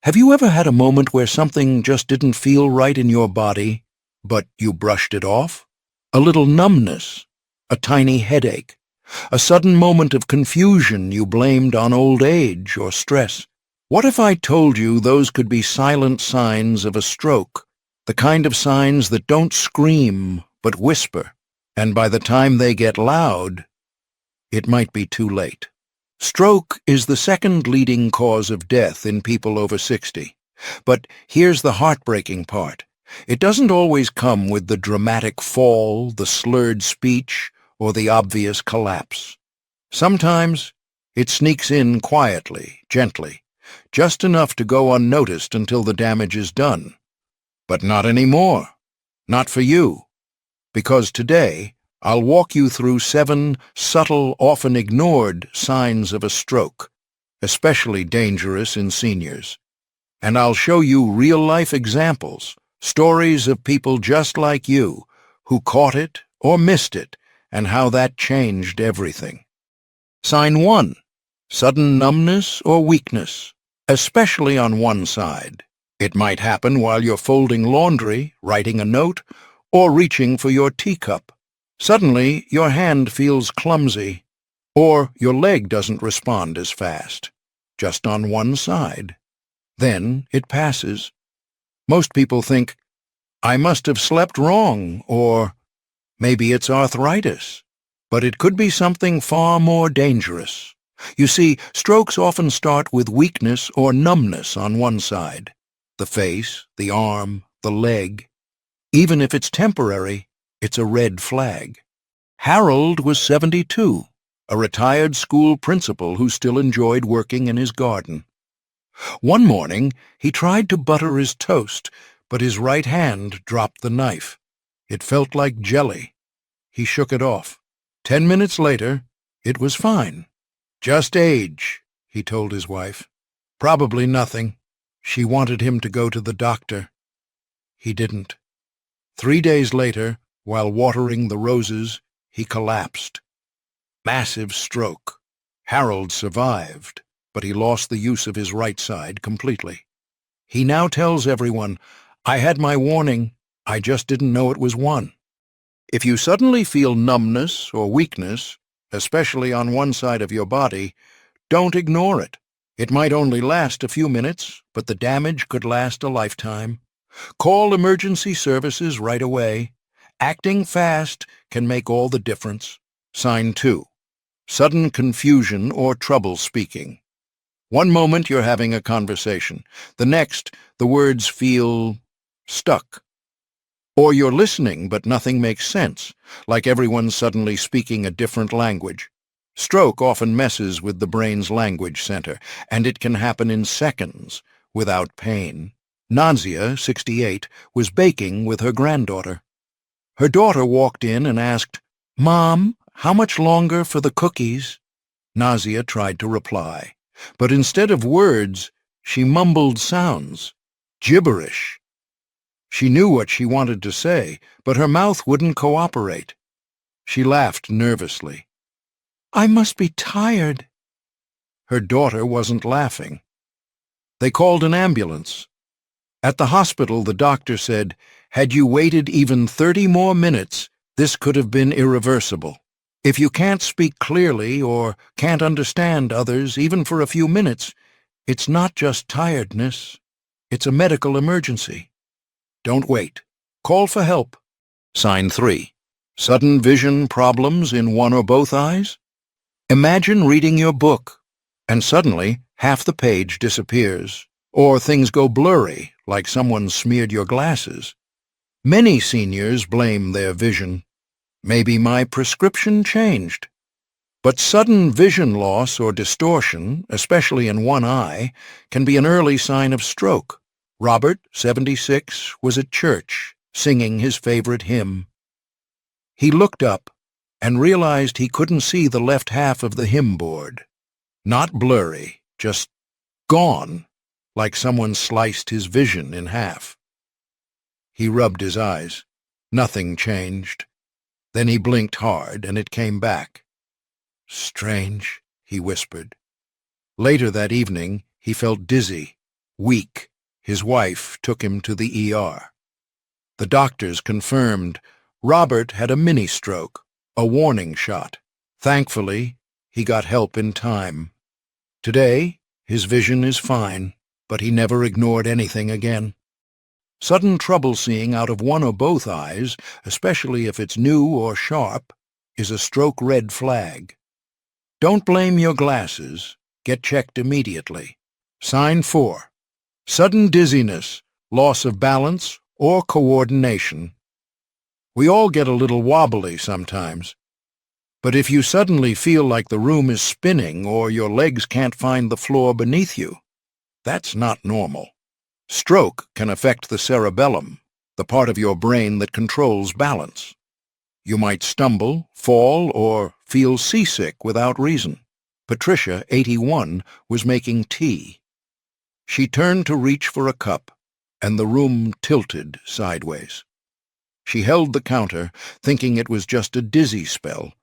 Have you ever had a moment where something just didn't feel right in your body, but you brushed it off? A little numbness, a tiny headache, a sudden moment of confusion you blamed on old age or stress. What if I told you those could be silent signs of a stroke, the kind of signs that don't scream but whisper, and by the time they get loud, it might be too late? Stroke is the second leading cause of death in people over 60. But here's the heartbreaking part. It doesn't always come with the dramatic fall, the slurred speech, or the obvious collapse. Sometimes it sneaks in quietly, gently, just enough to go unnoticed until the damage is done. But not anymore. Not for you. Because today, I'll walk you through 7 subtle, often ignored signs of a stroke, especially dangerous in seniors. And I'll show you real-life examples, stories of people just like you who caught it or missed it, and how that changed everything. Sign 1. Sudden numbness or weakness, especially on one side. It might happen while you're folding laundry, writing a note, or reaching for your teacup. Suddenly, your hand feels clumsy, or your leg doesn't respond as fast, just on one side. Then it passes. Most people think, I must have slept wrong, or maybe it's arthritis. But it could be something far more dangerous. You see, strokes often start with weakness or numbness on one side. The face, the arm, the leg. Even if it's temporary, it's a red flag. Harold was 72, a retired school principal who still enjoyed working in his garden. One morning, he tried to butter his toast, but his right hand dropped the knife. It felt like jelly. He shook it off. 10 minutes later, it was fine. Just age, he told his wife. Probably nothing. She wanted him to go to the doctor. He didn't. 3 days later, while watering the roses, he collapsed. Massive stroke. Harold survived, but he lost the use of his right side completely. He now tells everyone, I had my warning, I just didn't know it was one. If you suddenly feel numbness or weakness, especially on one side of your body, don't ignore it. It might only last a few minutes, but the damage could last a lifetime. Call emergency services right away. Acting fast can make all the difference. Sign 2. Sudden confusion or trouble speaking. One moment you're having a conversation. The next, the words feel stuck. Or you're listening but nothing makes sense, like everyone's suddenly speaking a different language. Stroke often messes with the brain's language center, and it can happen in seconds, without pain. Nadia, 68, was baking with her granddaughter. Her daughter walked in and asked, Mom, how much longer for the cookies? Nadia tried to reply, but instead of words, she mumbled sounds, gibberish. She knew what she wanted to say, but her mouth wouldn't cooperate. She laughed nervously. I must be tired. Her daughter wasn't laughing. They called an ambulance. At the hospital, the doctor said, had you waited even 30 more minutes, this could have been irreversible. If you can't speak clearly or can't understand others, even for a few minutes, it's not just tiredness. It's a medical emergency. Don't wait. Call for help. Sign 3. Sudden vision problems in one or both eyes? Imagine reading your book, and suddenly half the page disappears, or things go blurry, like someone smeared your glasses. Many seniors blame their vision. Maybe my prescription changed. But sudden vision loss or distortion, especially in one eye, can be an early sign of stroke. Robert, 76, was at church, singing his favorite hymn. He looked up and realized he couldn't see the left half of the hymn board. Not blurry, just gone, like someone sliced his vision in half. He rubbed his eyes. Nothing changed. Then he blinked hard, and it came back. Strange, he whispered. Later that evening, he felt dizzy, Weak, his wife took him to the ER. The doctors confirmed Robert had a mini-stroke, a warning shot. Thankfully, he got help in time. Today, his vision is fine, but he never ignored anything again. Sudden trouble seeing out of one or both eyes, especially if it's new or sharp, is a stroke red flag. Don't blame your glasses. Get checked immediately. Sign 4. Sudden dizziness, loss of balance, or coordination. We all get a little wobbly sometimes. But if you suddenly feel like the room is spinning or your legs can't find the floor beneath you, that's not normal. Stroke can affect the cerebellum, the part of your brain that controls balance. You might stumble, fall, or feel seasick without reason. Patricia, 81, was making tea. She turned to reach for a cup, and the room tilted sideways. She held the counter, thinking it was just a dizzy spell,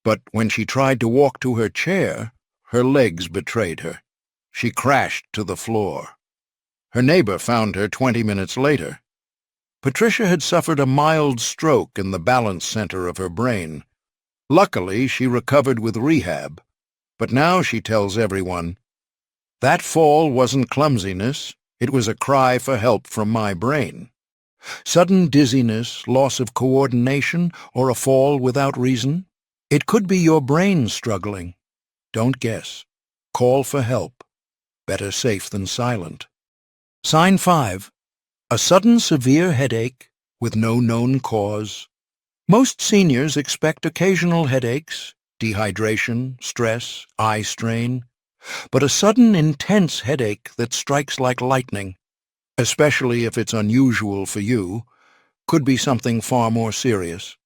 but when she tried to walk to her chair, her legs betrayed her. She crashed to the floor. Her neighbor found her 20 minutes later. Patricia had suffered a mild stroke in the balance center of her brain. Luckily, she recovered with rehab, but now she tells everyone, "That fall wasn't clumsiness, it was a cry for help from my brain." Sudden dizziness, loss of coordination, or a fall without reason? It could be your brain struggling. Don't guess. Call for help. Better safe than silent. Sign 5. A sudden severe headache with no known cause. Most seniors expect occasional headaches, dehydration, stress, eye strain, but a sudden intense headache that strikes like lightning, especially if it's unusual for you, could be something far more serious.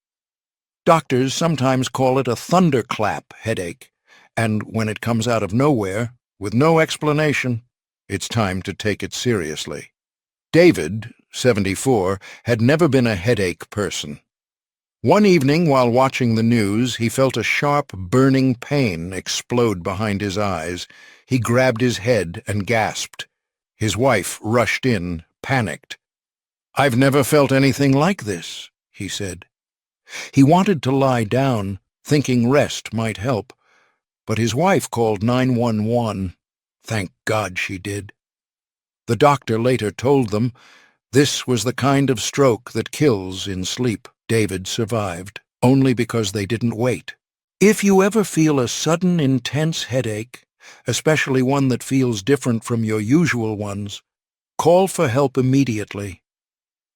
Doctors sometimes call it a thunderclap headache, and when it comes out of nowhere, with no explanation, it's time to take it seriously. David, 74, had never been a headache person. One evening while watching the news, he felt a sharp, burning pain explode behind his eyes. He grabbed his head and gasped. His wife rushed in, panicked. "I've never felt anything like this," he said. He wanted to lie down, thinking rest might help, but his wife called 911. Thank God she did. The doctor later told them this was the kind of stroke that kills in sleep. David survived, only because they didn't wait. If you ever feel a sudden intense headache, especially one that feels different from your usual ones, call for help immediately.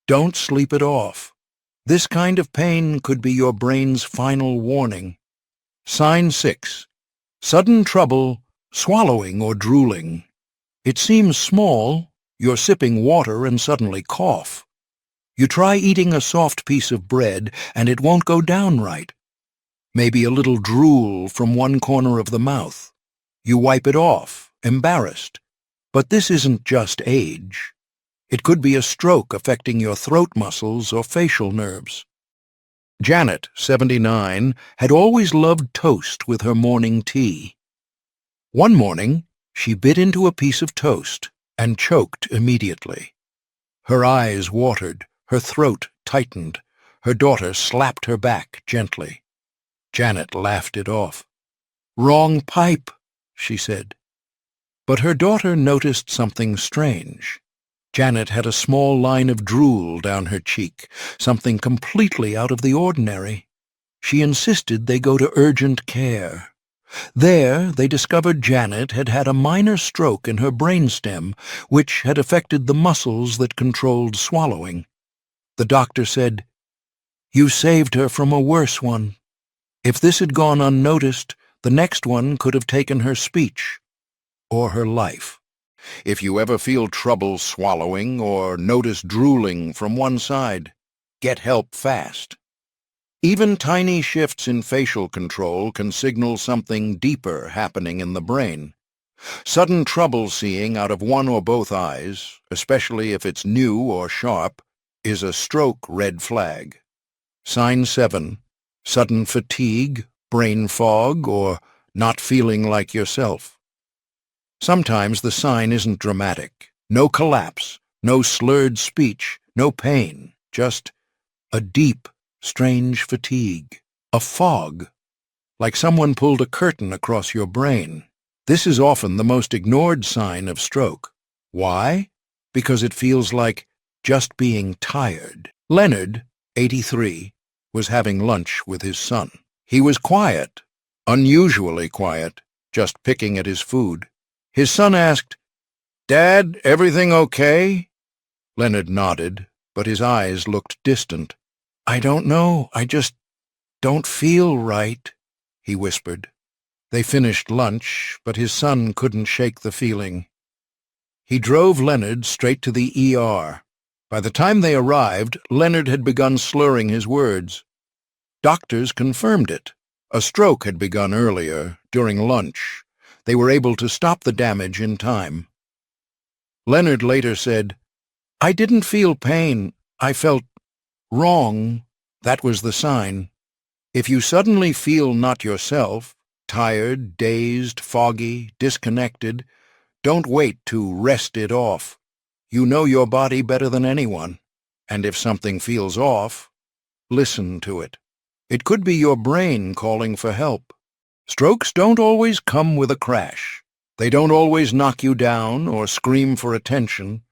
Don't sleep it off. This kind of pain could be your brain's final warning. Sign 6. Sudden trouble swallowing or drooling. It seems small. You're sipping water and suddenly cough. You try eating a soft piece of bread and it won't go down right. Maybe a little drool from one corner of the mouth. You wipe it off, embarrassed. But this isn't just age. It could be a stroke affecting your throat muscles or facial nerves. Janet, 79, had always loved toast with her morning tea. One morning, she bit into a piece of toast and choked immediately. Her eyes watered, her throat tightened. Her daughter slapped her back gently. Janet laughed it off. "Wrong pipe," she said. But her daughter noticed something strange. Janet had a small line of drool down her cheek, something completely out of the ordinary. She insisted they go to urgent care. There, they discovered Janet had had a minor stroke in her brainstem, which had affected the muscles that controlled swallowing. The doctor said, "You saved her from a worse one. If this had gone unnoticed, the next one could have taken her speech or her life." If you ever feel trouble swallowing or notice drooling from one side, get help fast. Even tiny shifts in facial control can signal something deeper happening in the brain. Sudden trouble seeing out of one or both eyes, especially if it's new or sharp, is a stroke red flag. Sign 7. Sudden fatigue, brain fog, or not feeling like yourself. Sometimes the sign isn't dramatic. No collapse, no slurred speech, no pain, just a deep, strange fatigue, a fog, like someone pulled a curtain across your brain. This is often the most ignored sign of stroke. Why? Because it feels like just being tired. Leonard, 83, was having lunch with his son. He was quiet, unusually quiet, just picking at his food. His son asked, "Dad, everything okay?" Leonard nodded, but his eyes looked distant. "I don't know, I just don't feel right," he whispered. They finished lunch, but his son couldn't shake the feeling. He drove Leonard straight to the ER. By the time they arrived, Leonard had begun slurring his words. Doctors confirmed it. A stroke had begun earlier, during lunch. They were able to stop the damage in time. Leonard later said, "I didn't feel pain. I felt wrong. That was the sign. If you suddenly feel not yourself, tired, dazed, foggy, disconnected, don't wait to rest it off. You know your body better than anyone. And if something feels off, listen to it. It could be your brain calling for help. Strokes don't always come with a crash. They don't always knock you down or scream for attention.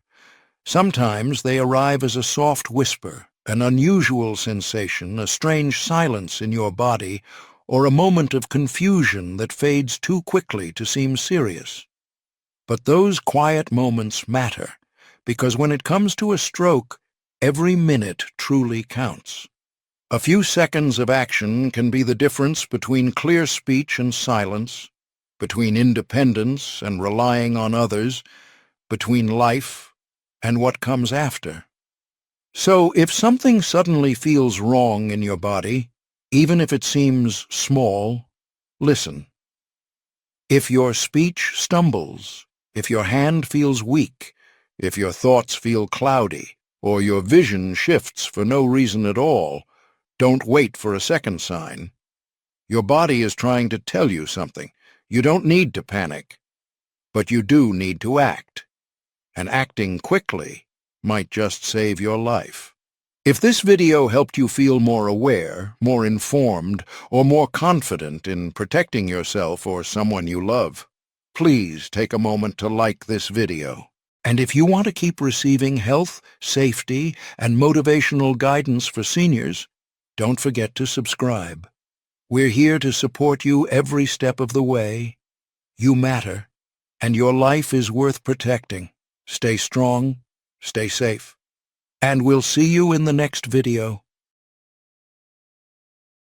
Sometimes they arrive as a soft whisper, an unusual sensation, a strange silence in your body, or a moment of confusion that fades too quickly to seem serious. But those quiet moments matter, because when it comes to a stroke, every minute truly counts. A few seconds of action can be the difference between clear speech and silence, between independence and relying on others, between life and what comes after. So if something suddenly feels wrong in your body, even if it seems small, listen. If your speech stumbles, if your hand feels weak, if your thoughts feel cloudy, or your vision shifts for no reason at all, don't wait for a second sign. Your body is trying to tell you something. You don't need to panic, but you do need to act. And acting quickly might just save your life. If this video helped you feel more aware, more informed, or more confident in protecting yourself or someone you love, please take a moment to like this video. And if you want to keep receiving health, safety, and motivational guidance for seniors, don't forget to subscribe. We're here to support you every step of the way. You matter, and your life is worth protecting. Stay strong, stay safe, and we'll see you in the next video.